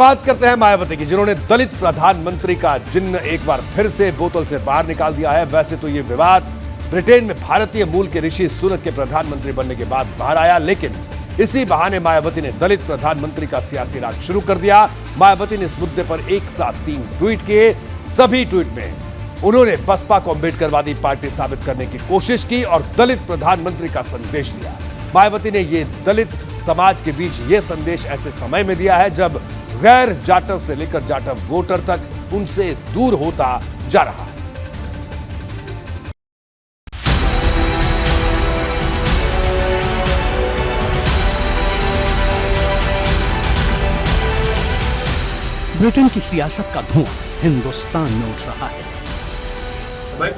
बात करते हैं मायावती की, जिन्होंने दलित प्रधानमंत्री का जिन्न एक बार फिर से बोतल से बाहर निकाल दिया है। वैसे तो ये विवाद ब्रिटेन में भारतीय मूल के ऋषि सुनक के प्रधानमंत्री बनने के बाद बाहर आया, लेकिन इसी बहाने मायावती ने दलित प्रधानमंत्री का सियासी राज शुरू कर दिया। मायावती ने इस मुद्दे पर एक साथ 3 ट्वीट किए। सभी ट्वीट में उन्होंने बसपा को अम्बेडकरवादी पार्टी साबित करने की कोशिश की और दलित प्रधानमंत्री का संदेश दिया। मायावती ने ये दलित समाज के बीच ये संदेश ऐसे समय में दिया है जब गैर जाटव से लेकर जाटव वोटर तक उनसे दूर होता जा रहा है। ब्रिटेन की सियासत का धुआं हिंदुस्तान में उठ रहा है। मैं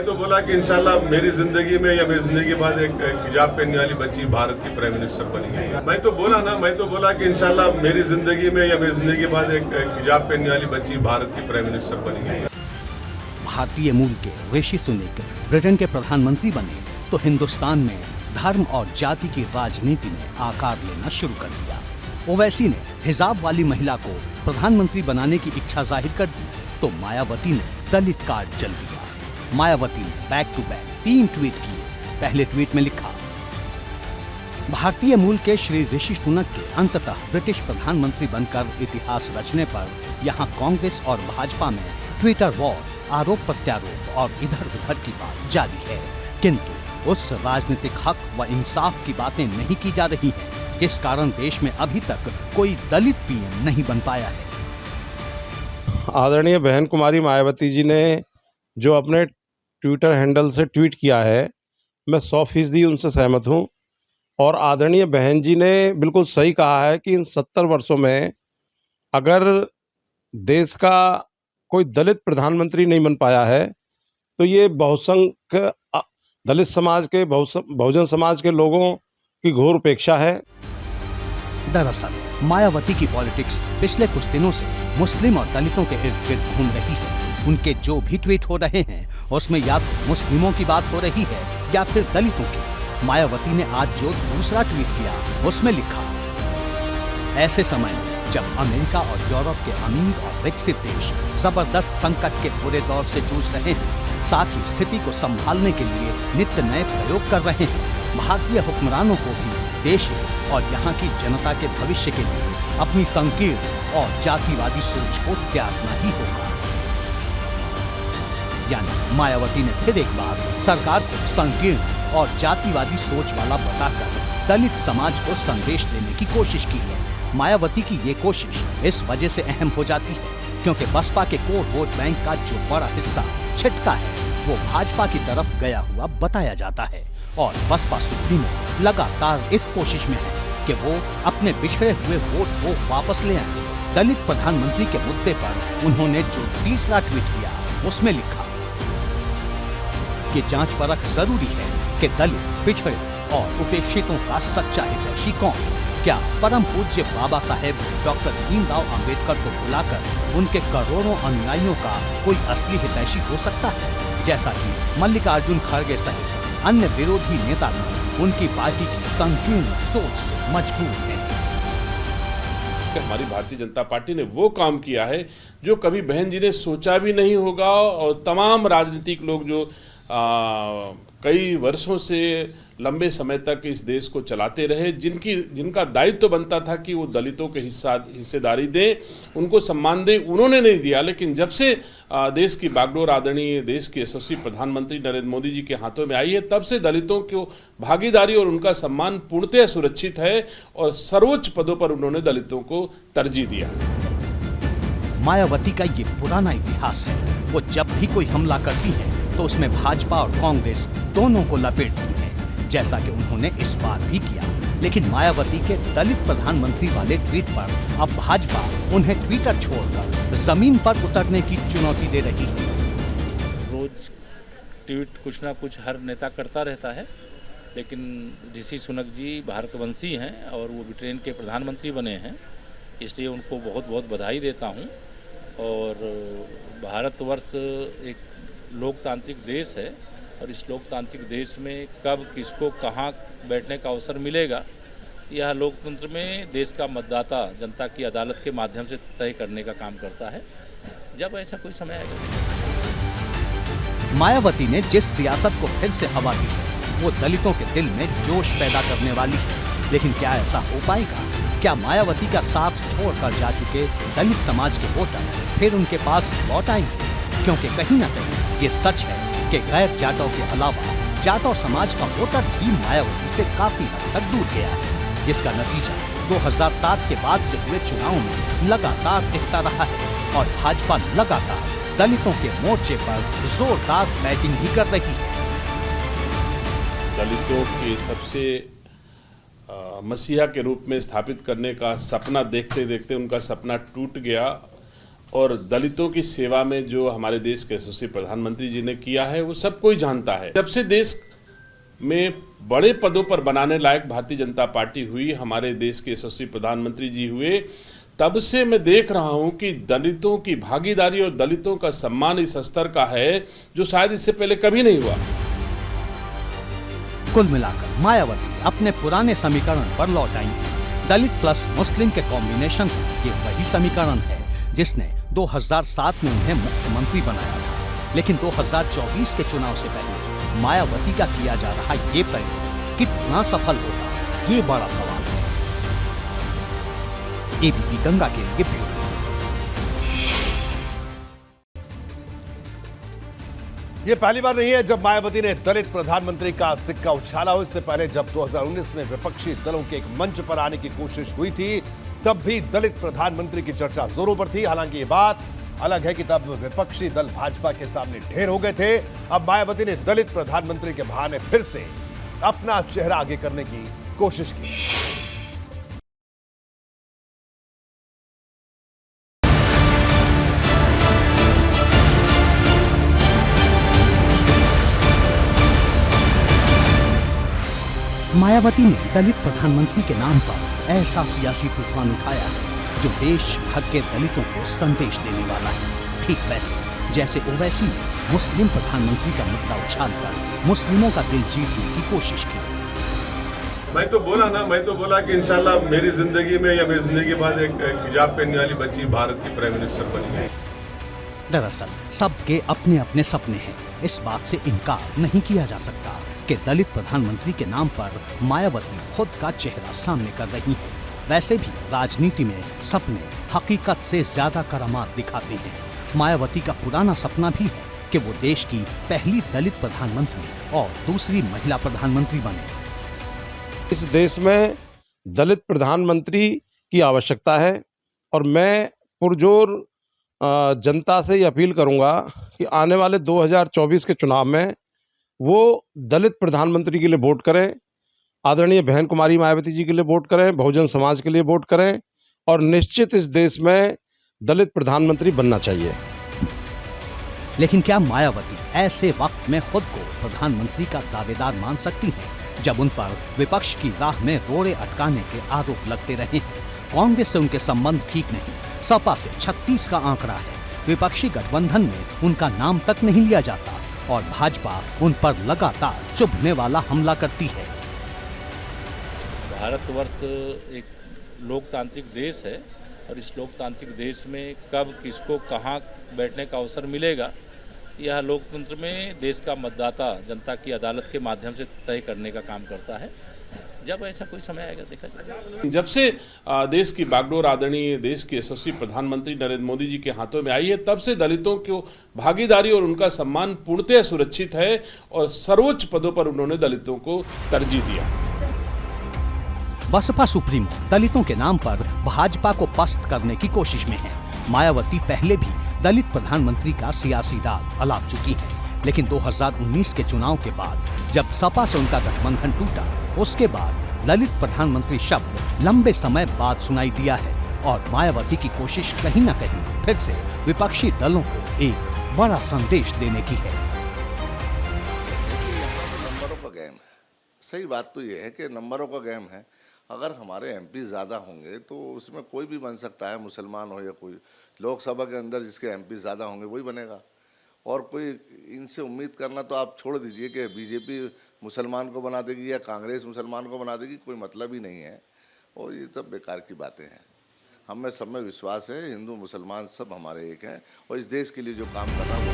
तो बोला कि इंशाल्लाह मेरी जिंदगी में या मेरी जिंदगी के बाद एक हिजाब पहनने वाली बच्ची भारत की प्राइम मिनिस्टर बनेगी। मैं तो बोला कि इंशाल्लाह मेरी जिंदगी में या मेरी जिंदगी के बाद एक हिजाब पहनने वाली बच्ची भारत की प्राइम मिनिस्टर बनेगी। भारतीय मूल के ऋषि सुनक ब्रिटेन के प्रधानमंत्री बने तो हिंदुस्तान में धर्म और जाति की राजनीति ने आकार लेना शुरू कर दिया। ओवैसी ने हिजाब वाली महिला को प्रधानमंत्री बनाने की इच्छा जाहिर कर दी तो मायावती ने दलित कार्ड जल दिया। मायावती ने बैक टू बैक 3 ट्वीट किए। पहले ट्वीट में लिखा, भारतीय मूल के श्री ऋषि सुनक के अंततः ब्रिटिश प्रधानमंत्री बनकर इतिहास रचने पर यहाँ कांग्रेस और भाजपा में ट्विटर वॉर, आरोप प्रत्यारोप और इधर उधर की बात जारी है, किंतु उस राजनीतिक हक व इंसाफ की बातें नहीं की जा रही हैं, जिस कारण देश में अभी तक कोई दलित पीएम नहीं बन पाया है। आदरणीय बहन कुमारी मायावती जी ने जो अपने ट्विटर हैंडल से ट्वीट किया है, मैं 100% उनसे सहमत हूं। और आदरणीय बहन जी ने बिल्कुल सही कहा है कि इन 70 वर्षों में अगर देश का कोई दलित प्रधानमंत्री नहीं बन पाया है तो ये बहुसंख्य दलित समाज के बहुजन समाज के लोगों की घोर उपेक्षा है। दरअसल मायावती की पॉलिटिक्स पिछले कुछ दिनों से मुस्लिम और दलितों के इर्द गिर्द घूम रही है। उनके जो भी ट्वीट हो रहे हैं उसमें या तो मुस्लिमों की बात हो रही है या फिर दलितों की। मायावती ने आज जो दूसरा ट्वीट किया उसमें लिखा, ऐसे समय में जब अमेरिका और यूरोप के अमीर और विकसित देश जबरदस्त संकट के बुरे दौर से जूझ रहे हैं, साथ ही स्थिति को संभालने के लिए नित्य नए प्रयोग कर रहे हैं, भारतीय हुक्मरानों को भी देश और यहाँ की जनता के भविष्य के लिए अपनी संकीर्ण और जातिवादी सोच को त्यागना ही होगा। यानी मायावती ने फिर एक बार सरकार को संकीर्ण और जातिवादी सोच वाला बताकर दलित समाज को संदेश देने की कोशिश की है। मायावती की ये कोशिश इस वजह से अहम हो जाती है क्योंकि बसपा के कोर वोट बैंक का जो बड़ा हिस्सा छिटका है वो भाजपा की तरफ गया हुआ बताया जाता है और बसपा सुप्रीमो लगातार इस कोशिश में है कि वो अपने बिछड़े हुए वोट को वापस ले आए। दलित प्रधानमंत्री के मुद्दे पर उन्होंने जो तीसरा ट्वीट किया उसमें लिखा, ये जांच परख जरूरी है कि दलित, पिछड़े और उपेक्षितों का सच्चा हितैषी कौन। क्या परम पूज्य बाबा साहेब डॉक्टर भीमराव अंबेडकर को बुलाकर उनके करोड़ों अनुयायियों का कोई असली हितैषी हो सकता है, जैसा कि मल्लिकार्जुन खड़गे सहित अन्य विरोधी नेता भी उनकी पार्टी की संकीर्ण सोच से मजबूर है। हमारी भारतीय जनता पार्टी ने वो काम किया है जो कभी बहन जी ने सोचा भी नहीं होगा और तमाम राजनीतिक लोग जो कई वर्षों से लंबे समय तक इस देश को चलाते रहे, जिनका दायित्व तो बनता था कि वो दलितों के हिस्सेदारी दें, उनको सम्मान दें, उन्होंने नहीं दिया। लेकिन जब से देश की बागडोर आदरणीय देश के यशस्वी प्रधानमंत्री नरेंद्र मोदी जी के हाथों में आई है, तब से दलितों को भागीदारी और उनका सम्मान पूर्णतः सुरक्षित है और सर्वोच्च पदों पर उन्होंने दलितों को तरजीह दिया। मायावती का ये पुराना इतिहास है। वो जब भी कोई हमला करती है तो उसमें भाजपा और कांग्रेस दोनों को लपेटती है, जैसा कि उन्होंने इस बार भी किया। लेकिन मायावती के दलित प्रधानमंत्री वाले ट्वीट पर अब भाजपा उन्हें ट्विटर छोड़कर जमीन पर उतरने की चुनौती दे रही है। रोज ट्वीट कुछ ना कुछ हर नेता करता रहता है, लेकिन ऋषि सुनक जी भारतवंशी हैं और वो ब्रिटेन के प्रधानमंत्री बने हैं, इसलिए उनको बहुत बहुत बधाई देता हूँ। और भारतवर्ष एक लोकतांत्रिक देश है और इस लोकतांत्रिक देश में कब किसको कहाँ बैठने का अवसर मिलेगा यह लोकतंत्र में देश का मतदाता जनता की अदालत के माध्यम से तय करने का काम करता है। जब ऐसा कोई समय आएगा। मायावती ने जिस सियासत को फिर से हवा दी है वो दलितों के दिल में जोश पैदा करने वाली है, लेकिन क्या ऐसा हो पाएगा? क्या मायावती का साथ छोड़कर जा चुके दलित समाज के वोटर फिर उनके पास लौट आएंगे? क्योंकि कहीं ना कहीं ये सच है कि गैर जाटों के अलावा जाटों समाज का वोटर भी मायावती से काफी हद तक दूर गया है, जिसका नतीजा 2007 के बाद से हुए चुनाव में लगातार दिखता रहा है और भाजपा लगातार दलितों के मोर्चे पर जोरदार बैटिंग भी कर रही है। दलितों के सबसे मसीहा के रूप में स्थापित करने का सपना देखते देखते उनका सपना टूट गया और दलितों की सेवा में जो हमारे देश के यशस्वी प्रधानमंत्री जी ने किया है वो सब कोई जानता है। जब से देश में बड़े पदों पर बनाने लायक भारतीय जनता पार्टी हुई, हमारे देश के यशस्वी प्रधानमंत्री जी हुए, तब से मैं देख रहा हूं कि दलितों की भागीदारी और दलितों का सम्मान इस स्तर का है जो शायद इससे पहले कभी नहीं हुआ। कुल मिलाकर मायावती अपने पुराने समीकरण पर लौट आई है। दलित प्लस मुस्लिम के कॉम्बिनेशन ये वही समीकरण है जिसने 2007 में उन्हें मुख्यमंत्री बनाया था, लेकिन 2024 के चुनाव से पहले मायावती का किया जा रहा ये प्रयोग कितना सफल होगा, ये बड़ा सवाल है। एबीपी गंगा के लिए ब्यूरो। ये पहली बार नहीं है जब मायावती ने दलित प्रधानमंत्री का सिक्का उछाला हो। इससे पहले जब 2019 में विपक्षी दलों के एक मंच पर आने की कोशिश हुई थी, तब भी दलित प्रधानमंत्री की चर्चा जोरों पर थी। हालांकि ये बात अलग है कि तब विपक्षी दल भाजपा के सामने ढेर हो गए थे। अब मायावती ने दलित प्रधानमंत्री के बहाने फिर से अपना चेहरा आगे करने की कोशिश की। मायावती ने दलित प्रधानमंत्री के नाम पर ऐसा सियासी तूफान उठाया है जो देश भर के दलितों को संदेश देने वाला है। ठीक वैसे जैसे ओवैसी ने मुस्लिम प्रधानमंत्री का मुद्दा उछालकर मुस्लिमों का दिल जीतने की कोशिश की। मैं तो बोला कि इंशाल्लाह मेरी जिंदगी में या मेरी जिंदगी के बाद एक हिजाब पहनने वाली बच्ची भारत की प्राइम मिनिस्टर बनी। दरअसल सबके अपने अपने सपने हैं, इस बात से इनकार नहीं किया जा सकता कि दलित प्रधानमंत्री के नाम पर मायावती खुद का चेहरा सामने कर रही है। वैसे भी राजनीति में सपने हकीकत से ज्यादा करामात दिखाते हैं। मायावती का पुराना सपना भी है कि वो देश की पहली दलित प्रधानमंत्री और दूसरी महिला प्रधानमंत्री बने। इस देश में दलित प्रधानमंत्री की आवश्यकता है और मैं पुरजोर जनता से ये अपील करूंगा कि आने वाले 2024 के चुनाव में वो दलित प्रधानमंत्री के लिए वोट करें, आदरणीय बहन कुमारी मायावती जी के लिए वोट करें, बहुजन समाज के लिए वोट करें और निश्चित इस देश में दलित प्रधानमंत्री बनना चाहिए। लेकिन क्या मायावती ऐसे वक्त में खुद को प्रधानमंत्री का दावेदार मान सकती हैं जब उन पर विपक्ष की राह में रोड़े अटकाने के आरोप लगते रहे हैं? कांग्रेस से उनके संबंध ठीक नहीं, सपा से 36 का आंकड़ा है, विपक्षी गठबंधन में उनका नाम तक नहीं लिया जाता और भाजपा उन पर लगातार चुभने वाला हमला करती है। भारतवर्ष एक लोकतांत्रिक देश है और इस लोकतांत्रिक देश में कब किसको कहाँ बैठने का अवसर मिलेगा, यह लोकतंत्र में देश का मतदाता जनता की अदालत के माध्यम से तय करने का काम करता है। जब ऐसा कोई समय आएगा देखा जाएगा। जब से देश की बागडोर आदरणीय देश के यशस्वी प्रधानमंत्री नरेंद्र मोदी जी के हाथों में आई है, तब से दलितों को भागीदारी और उनका सम्मान पूर्णतः सुरक्षित है और सर्वोच्च पदों पर उन्होंने दलितों को तरजीह दिया। बसपा सुप्रीमो दलितों के नाम पर भाजपा को पस्त करने की कोशिश में है। मायावती पहले भी दलित प्रधानमंत्री का सियासी दाग अलाप चुकी है, लेकिन 2019 के चुनाव के बाद जब सपा से उनका गठबंधन टूटा, उसके बाद दलित प्रधानमंत्री शब्द लंबे समय बाद सुनाई दिया है और मायावती की कोशिश कहीं न कहीं फिर से विपक्षी दलों को एक बड़ा संदेश देने की है। नंबरों का गेम है। सही बात तो ये है कि नंबरों का गेम है। अगर हमारे एमपी ज़्यादा होंगे तो उसमें कोई भी बन सकता है, मुसलमान हो या कोई। लोकसभा के अंदर जिसके एमपी ज़्यादा होंगे वही बनेगा और कोई इनसे उम्मीद करना तो आप छोड़ दीजिए कि बीजेपी मुसलमान को बना देगी या कांग्रेस मुसलमान को बना देगी, कोई मतलब ही नहीं है। और ये सब बेकार की बातें हैं। हमें सब में विश्वास है, हिंदू मुसलमान सब हमारे एक हैं और इस देश के लिए जो काम कर रहा है वो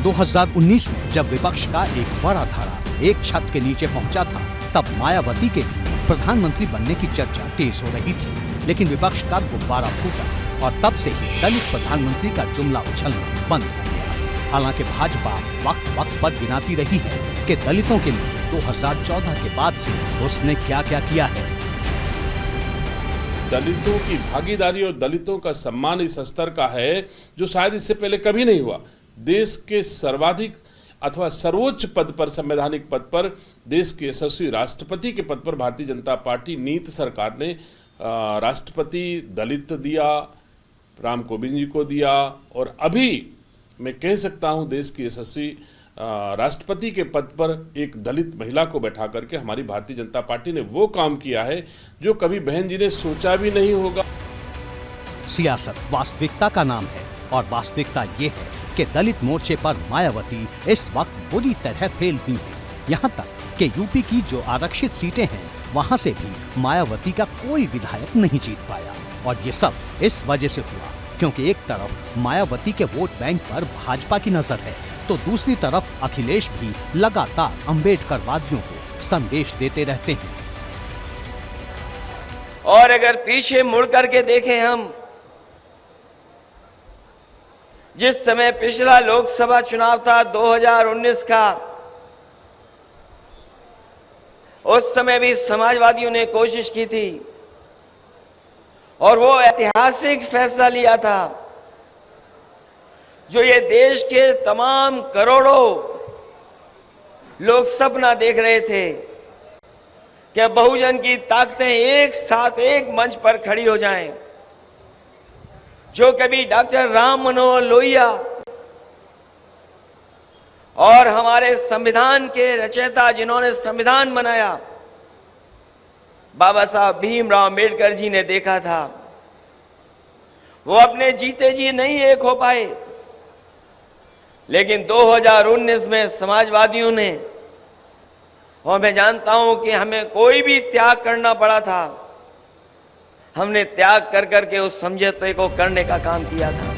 2019 में जब विपक्ष का एक बड़ा धारा एक छत के नीचे पहुंचा था, तब मायावती के भी प्रधानमंत्री बनने की चर्चा तेज हो रही थी। लेकिन विपक्ष का गुब्बारा फूटा और तब से ही दलित प्रधानमंत्री का जुमला उछलना बंद हो गया। हालांकि भाजपा वक्त वक्त पर गिनाती रही है कि दलितों के लिए 2014 के बाद से उसने क्या क्या किया है। दलितों की भागीदारी और दलितों का सम्मान इस स्तर का है जो शायद इससे पहले कभी नहीं हुआ। देश के सर्वाधिक अथवा सर्वोच्च पद पर, संवैधानिक पद पर, देश के यशस्वी राष्ट्रपति के पद पर भारतीय जनता पार्टी नीति सरकार ने राष्ट्रपति दलित दिया, राम कोविंद जी को दिया, और अभी मैं कह सकता हूं देश की यशस्वी राष्ट्रपति के पद पर एक दलित महिला को बैठा करके हमारी भारतीय जनता पार्टी ने वो काम किया है जो कभी बहन जी ने सोचा भी नहीं होगा। सियासत वास्तविकता का नाम है और वास्तविकता ये है कि दलित मोर्चे पर मायावती इस वक्त बुरी तरह फेल हुई है। यहाँ तक कि यूपी की जो आरक्षित सीटें हैं वहाँ से भी मायावती का कोई विधायक नहीं जीत पाया। और ये सब इस वजह से हुआ क्योंकि एक तरफ मायावती के वोट बैंक पर भाजपा की नजर है, तो दूसरी तरफ अखिलेश भी लगातार अम्बेडकरवादियों को संदेश देते रहते हैं। और अगर पीछे मुड़ करके देखें हम, जिस समय पिछला लोकसभा चुनाव था 2019 का, उस समय भी समाजवादियों ने कोशिश की थी और वो ऐतिहासिक फैसला लिया था जो ये देश के तमाम करोड़ों लोग सपना देख रहे थे कि बहुजन की ताकतें एक साथ एक मंच पर खड़ी हो जाएं। जो कभी डॉक्टर राम मनोहर लोहिया और हमारे संविधान के रचयिता जिन्होंने संविधान बनाया, बाबा साहब भीमराव अम्बेडकर जी ने देखा था, वो अपने जीते जी नहीं एक हो पाए। लेकिन 2019 में समाजवादियों ने, और मैं जानता हूं कि हमें कोई भी त्याग करना पड़ा था, हमने त्याग कर करके उस समझौते को करने का काम किया था।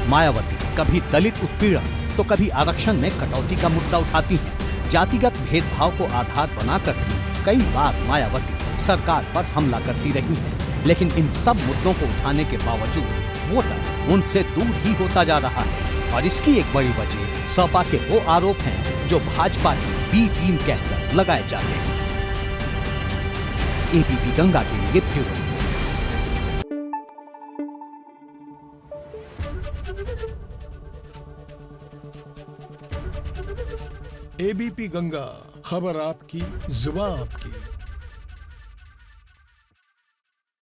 मायावती कभी दलित उत्पीड़न तो कभी आरक्षण में कटौती का मुद्दा उठाती हैं। जातिगत भेदभाव को आधार बनाकर भी कई बार मायावती सरकार पर हमला करती रही है। लेकिन इन सब मुद्दों को उठाने के बावजूद वोटर उनसे दूर ही होता जा रहा है। और इसकी एक बड़ी वजह सपा के वो आरोप हैं जो भाजपा की बी टीम कहकर लगाए जाते हैं। एबीपी गंगा के लिए ब्यूरो। एबीपी गंगा, खबर आपकी, जुबान आपकी।